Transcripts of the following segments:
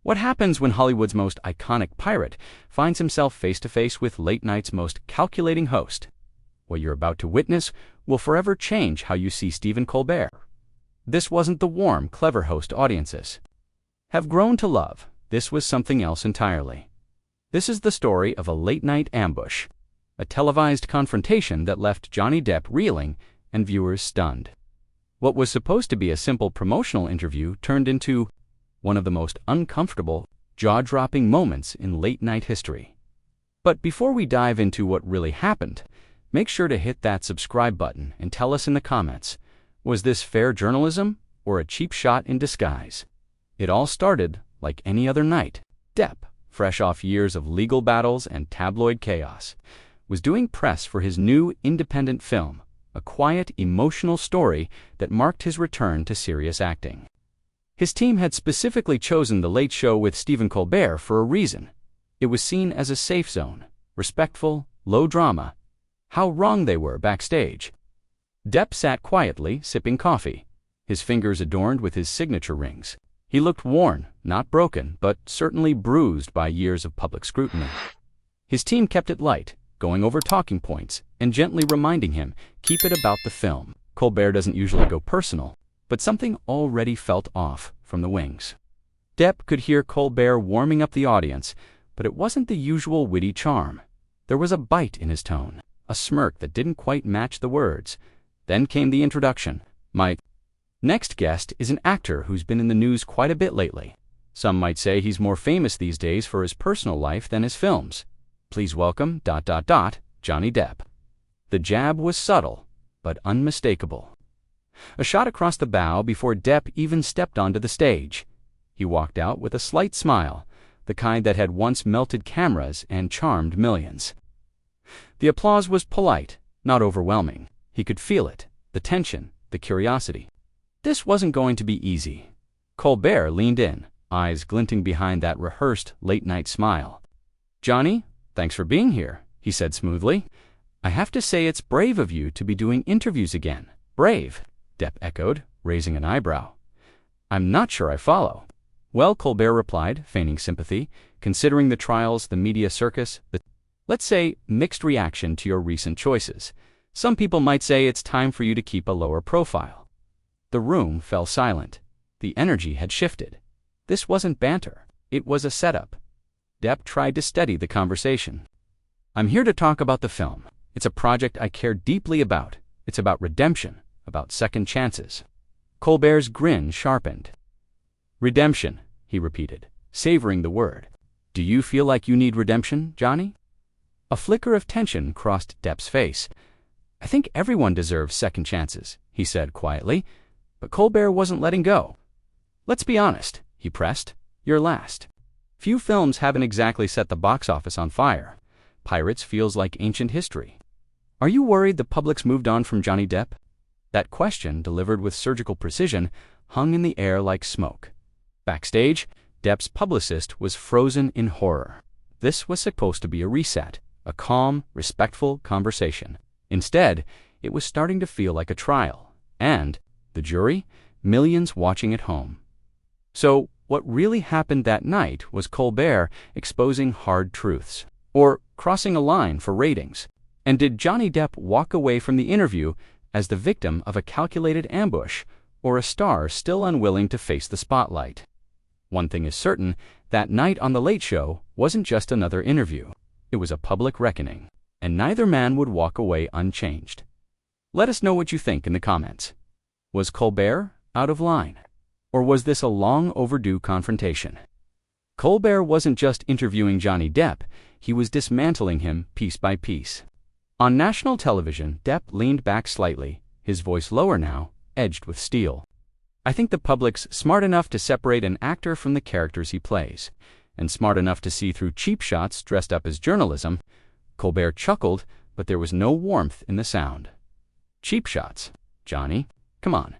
What happens when Hollywood's most iconic pirate finds himself face-to-face with late night's most calculating host? What you're about to witness will forever change how you see Stephen Colbert. This wasn't the warm, clever host audiences have grown to love. This was something else entirely. This is the story of a late-night ambush, a televised confrontation that left Johnny Depp reeling and viewers stunned. What was supposed to be a simple promotional interview turned into one of the most uncomfortable, jaw-dropping moments in late-night history. But before we dive into what really happened, make sure to hit that subscribe button and tell us in the comments, was this fair journalism or a cheap shot in disguise? It all started like any other night. Depp, fresh off years of legal battles and tabloid chaos, was doing press for his new independent film, a quiet, emotional story that marked his return to serious acting. His team had specifically chosen The Late Show with Stephen Colbert for a reason. It was seen as a safe zone, respectful, low drama. How wrong they were backstage. Depp sat quietly, sipping coffee, his fingers adorned with his signature rings. He looked worn, not broken, but certainly bruised by years of public scrutiny. His team kept it light, going over talking points and gently reminding him, keep it about the film. Colbert doesn't usually go personal, but something already felt off from the wings. Depp could hear Colbert warming up the audience, but it wasn't the usual witty charm. There was a bite in his tone, a smirk that didn't quite match the words. Then came the introduction. My next guest is an actor who's been in the news quite a bit lately. Some might say he's more famous these days for his personal life than his films. Please welcome ... Johnny Depp. The jab was subtle, but unmistakable. A shot across the bow before Depp even stepped onto the stage. He walked out with a slight smile, the kind that had once melted cameras and charmed millions. The applause was polite, not overwhelming. He could feel it, the tension, the curiosity. This wasn't going to be easy. Colbert leaned in, eyes glinting behind that rehearsed late-night smile. "Johnny, thanks for being here," he said smoothly. "I have to say it's brave of you to be doing interviews again." "Brave?" Depp echoed, raising an eyebrow. "I'm not sure I follow." "Well," Colbert replied, feigning sympathy, "considering the trials, the media circus, the, let's say, mixed reaction to your recent choices, some people might say it's time for you to keep a lower profile." The room fell silent. The energy had shifted. This wasn't banter. It was a setup. Depp tried to steady the conversation. "I'm here to talk about the film. It's a project I care deeply about. It's about redemption, about second chances." Colbert's grin sharpened. "Redemption," he repeated, savoring the word. "Do you feel like you need redemption, Johnny?" A flicker of tension crossed Depp's face. "I think everyone deserves second chances," he said quietly, but Colbert wasn't letting go. "Let's be honest," he pressed. "You're last. Few films haven't exactly set the box office on fire. Pirates feels like ancient history. Are you worried the public's moved on from Johnny Depp?" That question, delivered with surgical precision, hung in the air like smoke. Backstage, Depp's publicist was frozen in horror. This was supposed to be a reset, a calm, respectful conversation. Instead, it was starting to feel like a trial. And the jury? Millions watching at home. So, what really happened that night was Colbert exposing hard truths, or crossing a line for ratings. And did Johnny Depp walk away from the interview as the victim of a calculated ambush, or a star still unwilling to face the spotlight? One thing is certain, that night on The Late Show wasn't just another interview. It was a public reckoning, and neither man would walk away unchanged. Let us know what you think in the comments. Was Colbert out of line? Or was this a long overdue confrontation? Colbert wasn't just interviewing Johnny Depp, he was dismantling him piece by piece. On national television, Depp leaned back slightly, his voice lower now, edged with steel. "I think the public's smart enough to separate an actor from the characters he plays, and smart enough to see through cheap shots dressed up as journalism." Colbert chuckled, but there was no warmth in the sound. "Cheap shots, Johnny? Come on.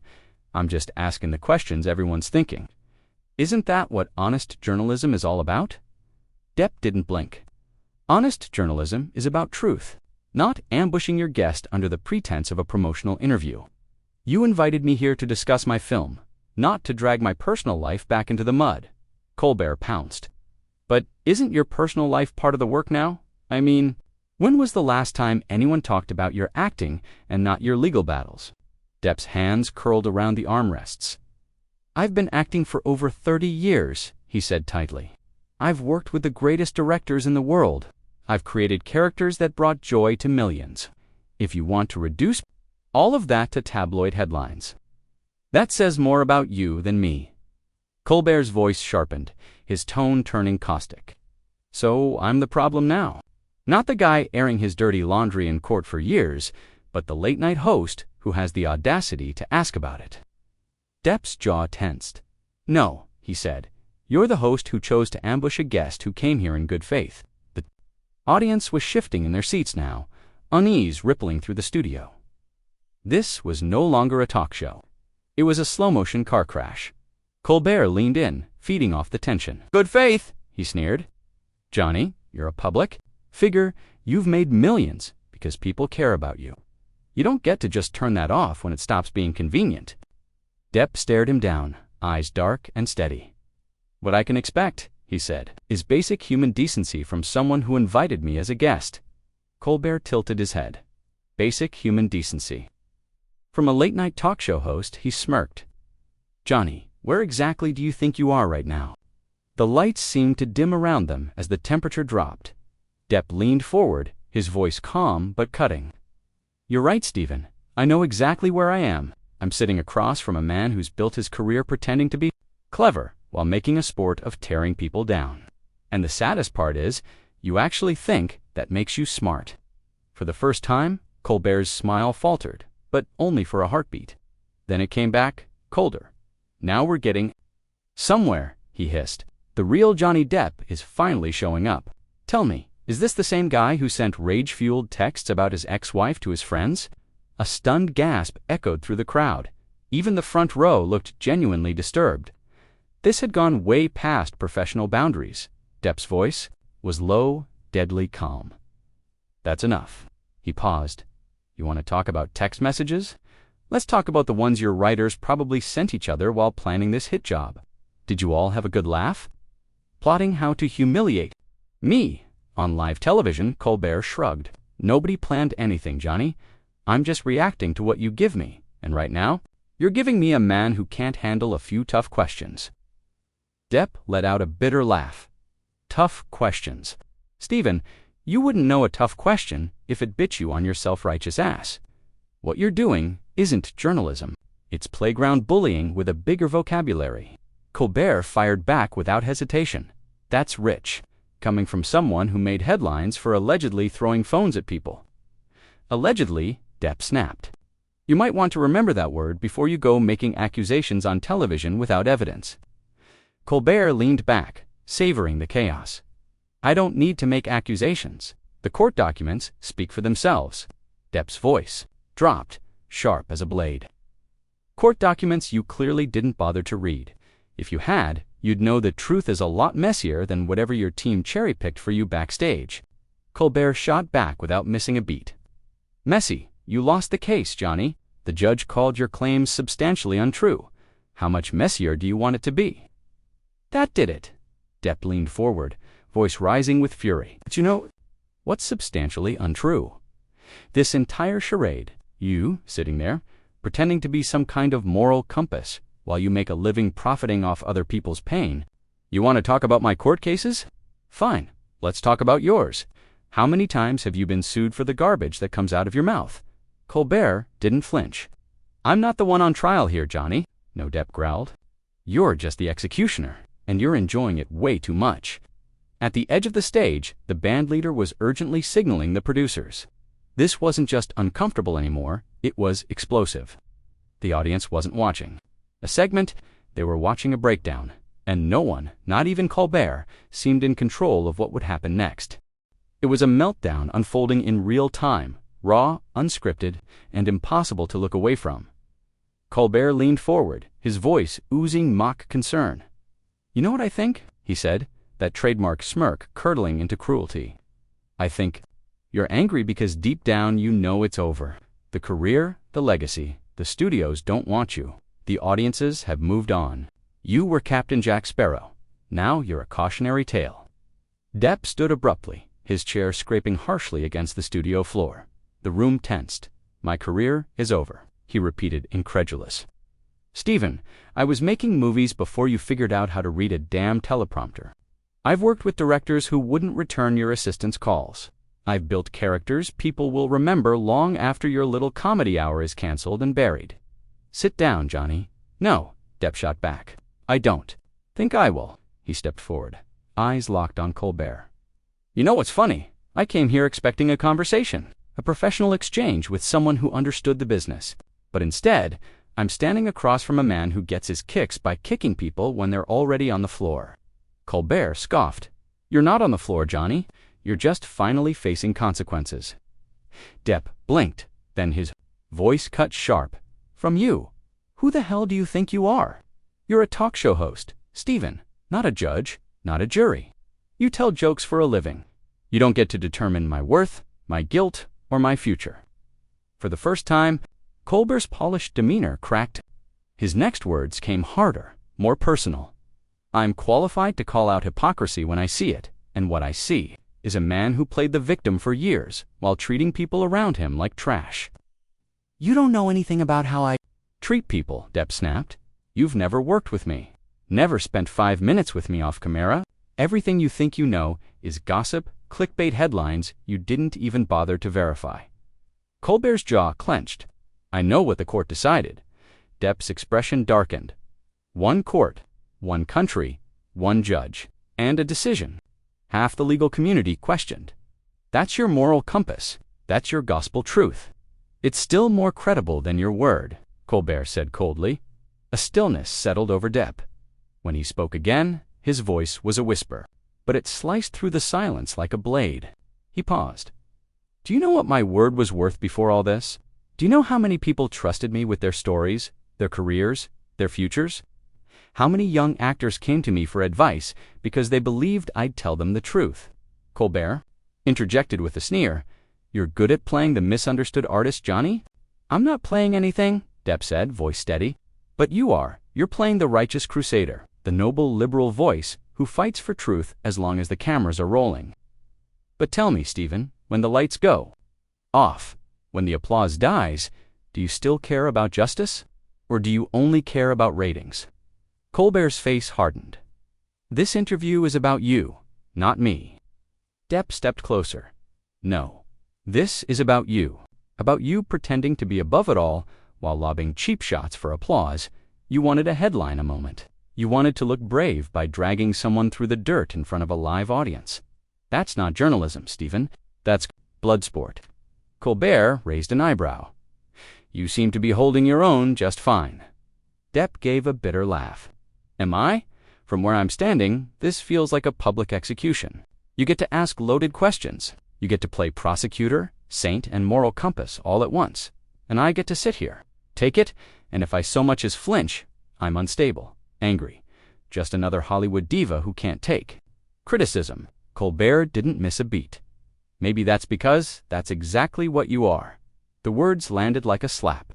I'm just asking the questions everyone's thinking. Isn't that what honest journalism is all about?" Depp didn't blink. Honest journalism is about truth, not ambushing your guest under the pretense of a promotional interview. You invited me here to discuss my film, not to drag my personal life back into the mud. Colbert pounced. But isn't your personal life part of the work now? I mean, when was the last time anyone talked about your acting and not your legal battles? Depp's hands curled around the armrests. I've been acting for over 30 years, he said tightly. I've worked with the greatest directors in the world. I've created characters that brought joy to millions. If you want to reduce all of that to tabloid headlines, that says more about you than me. Colbert's voice sharpened, his tone turning caustic. So I'm the problem now. Not the guy airing his dirty laundry in court for years, but the late-night host who has the audacity to ask about it. Depp's jaw tensed. No, he said. You're the host who chose to ambush a guest who came here in good faith. The audience was shifting in their seats now, unease rippling through the studio. This was no longer a talk show. It was a slow-motion car crash. Colbert leaned in, feeding off the tension. Good faith, he sneered. Johnny, you're a public figure. You've made millions because people care about you. You don't get to just turn that off when it stops being convenient. Depp stared him down, eyes dark and steady. What I can expect, he said, is basic human decency from someone who invited me as a guest. Colbert tilted his head. Basic human decency. From a late-night talk show host, he smirked. Johnny, where exactly do you think you are right now? The lights seemed to dim around them as the temperature dropped. Depp leaned forward, his voice calm but cutting. You're right, Stephen. I know exactly where I am. I'm sitting across from a man who's built his career pretending to be clever while making a sport of tearing people down. And the saddest part is, you actually think that makes you smart. For the first time, Colbert's smile faltered, but only for a heartbeat. Then it came back, colder. Now we're getting somewhere, he hissed. The real Johnny Depp is finally showing up. Tell me, is this the same guy who sent rage-fueled texts about his ex-wife to his friends? A stunned gasp echoed through the crowd. Even the front row looked genuinely disturbed. This had gone way past professional boundaries. Depp's voice was low, deadly calm. That's enough. He paused. You want to talk about text messages? Let's talk about the ones your writers probably sent each other while planning this hit job. Did you all have a good laugh? Plotting how to humiliate me on live television, Colbert shrugged. Nobody planned anything, Johnny. I'm just reacting to what you give me, and right now, you're giving me a man who can't handle a few tough questions. Depp let out a bitter laugh. Tough questions. Stephen, you wouldn't know a tough question if it bit you on your self-righteous ass. What you're doing isn't journalism. It's playground bullying with a bigger vocabulary. Colbert fired back without hesitation. That's rich, coming from someone who made headlines for allegedly throwing phones at people. Allegedly, Depp snapped. You might want to remember that word before you go making accusations on television without evidence. Colbert leaned back, savoring the chaos. I don't need to make accusations. The court documents speak for themselves. Depp's voice dropped, sharp as a blade. Court documents you clearly didn't bother to read. If you had, you'd know the truth is a lot messier than whatever your team cherry-picked for you backstage. Colbert shot back without missing a beat. Messy, you lost the case, Johnny. The judge called your claims substantially untrue. How much messier do you want it to be? That did it. Depp leaned forward, voice rising with fury. But you know, what's substantially untrue? This entire charade, you sitting there, pretending to be some kind of moral compass while you make a living profiting off other people's pain. You want to talk about my court cases? Fine, let's talk about yours. How many times have you been sued for the garbage that comes out of your mouth? Colbert didn't flinch. I'm not the one on trial here, Johnny, No Depp growled. You're just the executioner, and you're enjoying it way too much. At the edge of the stage, the bandleader was urgently signaling the producers. This wasn't just uncomfortable anymore, it was explosive. The audience wasn't watching a segment, they were watching a breakdown, and no one, not even Colbert, seemed in control of what would happen next. It was a meltdown unfolding in real time, raw, unscripted, and impossible to look away from. Colbert leaned forward, his voice oozing mock concern. You know what I think? He said, that trademark smirk curdling into cruelty. I think you're angry because deep down you know it's over. The career, the legacy, the studios don't want you. The audiences have moved on. You were Captain Jack Sparrow. Now you're a cautionary tale." Depp stood abruptly, his chair scraping harshly against the studio floor. The room tensed. "My career is over," he repeated, incredulous. "Stephen, I was making movies before you figured out how to read a damn teleprompter. I've worked with directors who wouldn't return your assistant's calls. I've built characters people will remember long after your little comedy hour is canceled and buried." "Sit down, Johnny." "No," Depp shot back. "I don't. Think I will." He stepped forward, eyes locked on Colbert. "You know what's funny? I came here expecting a conversation, a professional exchange with someone who understood the business. But instead, I'm standing across from a man who gets his kicks by kicking people when they're already on the floor." Colbert scoffed. "You're not on the floor, Johnny. You're just finally facing consequences." Depp blinked, then his voice cut sharp. "From you? Who the hell do you think you are? You're a talk show host, Stephen, not a judge, not a jury. You tell jokes for a living. You don't get to determine my worth, my guilt, or my future." For the first time, Colbert's polished demeanor cracked. His next words came harder, more personal. "I'm qualified to call out hypocrisy when I see it, and what I see is a man who played the victim for years while treating people around him like trash." "You don't know anything about how I treat people," Depp snapped. "You've never worked with me, never spent 5 minutes with me off camera. Everything you think you know is gossip, clickbait headlines you didn't even bother to verify." Colbert's jaw clenched. "I know what the court decided." Depp's expression darkened. "One court, one country, one judge, and a decision. Half the legal community questioned. That's your moral compass. That's your gospel truth. It's still more credible than your word," Colbert said coldly. A stillness settled over Depp. When he spoke again, his voice was a whisper, but it sliced through the silence like a blade. He paused. "Do you know what my word was worth before all this? Do you know how many people trusted me with their stories, their careers, their futures? How many young actors came to me for advice because they believed I'd tell them the truth?" Colbert interjected with a sneer. "You're good at playing the misunderstood artist, Johnny?" "I'm not playing anything," Depp said, voice steady. "But you are. You're playing the righteous crusader, the noble liberal voice who fights for truth as long as the cameras are rolling. But tell me, Stephen, when the lights go off, when the applause dies, do you still care about justice? Or do you only care about ratings?" Colbert's face hardened. "This interview is about you, not me." Depp stepped closer. "No. This is about you pretending to be above it all while lobbing cheap shots for applause. You wanted a headline a moment. You wanted to look brave by dragging someone through the dirt in front of a live audience. That's not journalism, Stephen. That's blood sport." Colbert raised an eyebrow. "You seem to be holding your own just fine." Depp gave a bitter laugh. "Am I? From where I'm standing, this feels like a public execution. You get to ask loaded questions. You get to play prosecutor, saint, and moral compass all at once. And I get to sit here, take it, and if I so much as flinch, I'm unstable, angry. Just another Hollywood diva who can't take criticism." Colbert didn't miss a beat. "Maybe that's because that's exactly what you are." The words landed like a slap.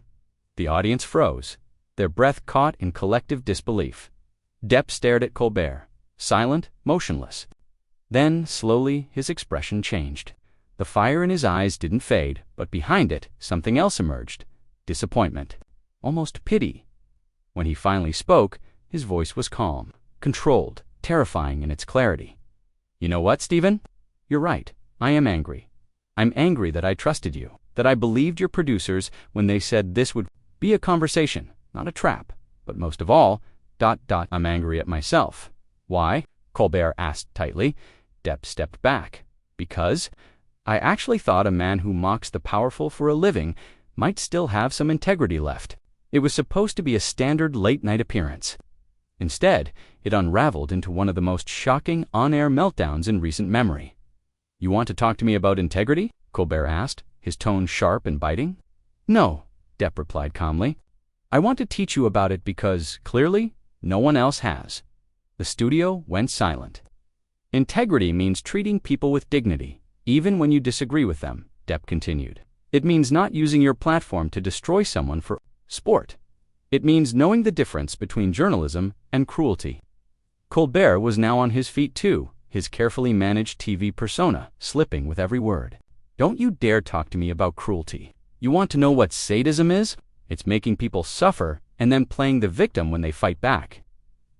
The audience froze, their breath caught in collective disbelief. Depp stared at Colbert, silent, motionless. Then, slowly, his expression changed. The fire in his eyes didn't fade, but behind it, something else emerged. Disappointment. Almost pity. When he finally spoke, his voice was calm, controlled, terrifying in its clarity. "You know what, Stephen? You're right. I am angry. I'm angry that I trusted you, that I believed your producers when they said this would be a conversation, not a trap. But most of all, I'm angry at myself." "Why?" Colbert asked tightly. Depp stepped back. "Because I actually thought a man who mocks the powerful for a living might still have some integrity left. It was supposed to be a standard late-night appearance. Instead, it unraveled into one of the most shocking on-air meltdowns in recent memory." "You want to talk to me about integrity?" Colbert asked, his tone sharp and biting. "No," Depp replied calmly. "I want to teach you about it because, clearly, no one else has." The studio went silent. "Integrity means treating people with dignity, even when you disagree with them," Depp continued. "It means not using your platform to destroy someone for sport. It means knowing the difference between journalism and cruelty." Colbert was now on his feet too, his carefully managed TV persona slipping with every word. Don't you dare talk to me about cruelty. You want to know what sadism is? It's making people suffer and then playing the victim when they fight back.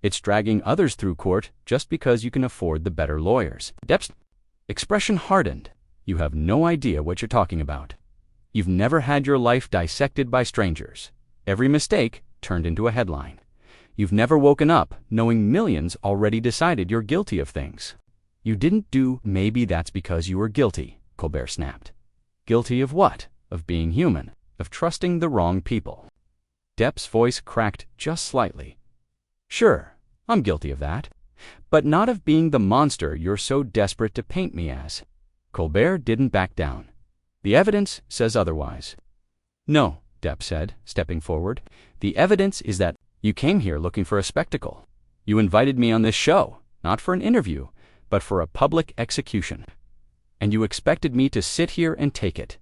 It's dragging others through court just because you can afford the better lawyers. Depp's expression hardened. You have no idea what you're talking about. You've never had your life dissected by strangers. Every mistake turned into a headline. You've never woken up knowing millions already decided you're guilty of things. You didn't do. Maybe that's because you were guilty, Colbert snapped. Guilty of what? Of being human, of trusting the wrong people. Depp's voice cracked just slightly. Sure, I'm guilty of that, but not of being the monster you're so desperate to paint me as. Colbert didn't back down. The evidence says otherwise. No, Depp said, stepping forward. The evidence is that you came here looking for a spectacle. You invited me on this show, not for an interview, but for a public execution. And you expected me to sit here and take it.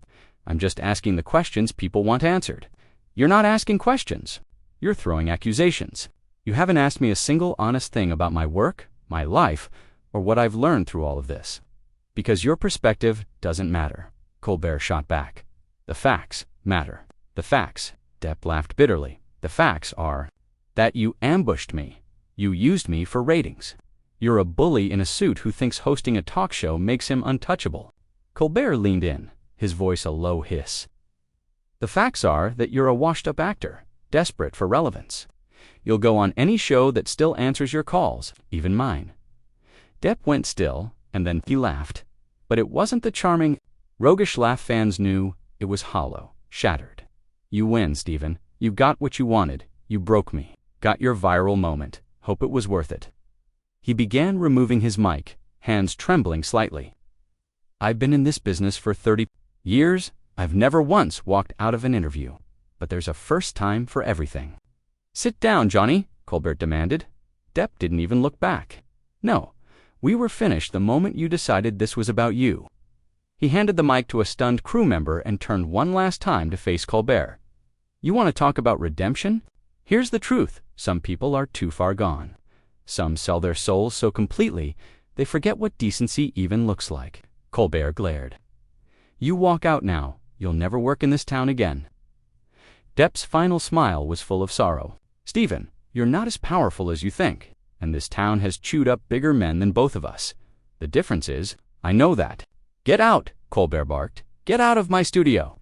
I'm just asking the questions people want answered. You're not asking questions. You're throwing accusations. You haven't asked me a single honest thing about my work, my life, or what I've learned through all of this. Because your perspective doesn't matter, Colbert shot back. The facts matter. The facts, Depp laughed bitterly. The facts are that you ambushed me. You used me for ratings. You're a bully in a suit who thinks hosting a talk show makes him untouchable. Colbert leaned in, his voice a low hiss. The facts are that you're a washed-up actor, desperate for relevance. You'll go on any show that still answers your calls, even mine. Depp went still, and then he laughed. But it wasn't the charming, roguish laugh fans knew. It was hollow, shattered. You win, Stephen. You got what you wanted. You broke me. Got your viral moment. Hope it was worth it. He began removing his mic, hands trembling slightly. I've been in this business for 30 years. I've never once walked out of an interview. But there's a first time for everything. Sit down, Johnny, Colbert demanded. Depp didn't even look back. No, we were finished the moment you decided this was about you. He handed the mic to a stunned crew member and turned one last time to face Colbert. You want to talk about redemption? Here's the truth. Some people are too far gone. Some sell their souls so completely they forget what decency even looks like. Colbert glared. You walk out now. You'll never work in this town again. Depp's final smile was full of sorrow. Stephen, you're not as powerful as you think, and this town has chewed up bigger men than both of us. The difference is, I know that. Get out, Colbert barked. Get out of my studio.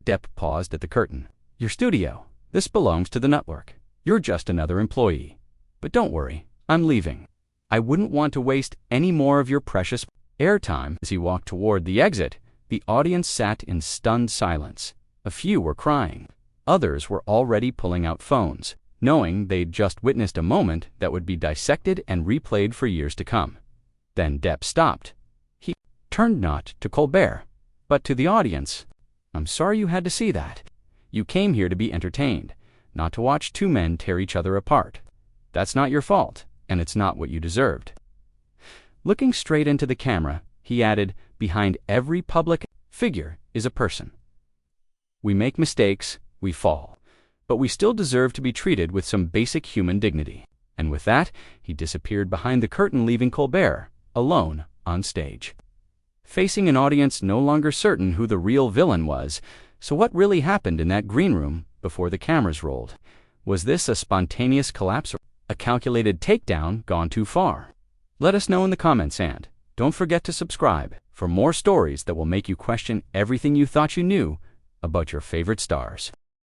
Depp paused at the curtain. Your studio. This belongs to the network. You're just another employee. But don't worry, I'm leaving. I wouldn't want to waste any more of your precious airtime. As he walked toward the exit, the audience sat in stunned silence. A few were crying. Others were already pulling out phones, knowing they'd just witnessed a moment that would be dissected and replayed for years to come. Then Depp stopped. He turned not to Colbert, but to the audience. I'm sorry you had to see that. You came here to be entertained, not to watch two men tear each other apart. That's not your fault, and it's not what you deserved. Looking straight into the camera, he added, behind every public figure is a person. We make mistakes, we fall, but we still deserve to be treated with some basic human dignity. And with that, he disappeared behind the curtain, leaving Colbert alone on stage. Facing an audience no longer certain who the real villain was, so what really happened in that green room before the cameras rolled? Was this a spontaneous collapse or a calculated takedown gone too far? Let us know in the comments, and don't forget to subscribe for more stories that will make you question everything you thought you knew about your favorite stars.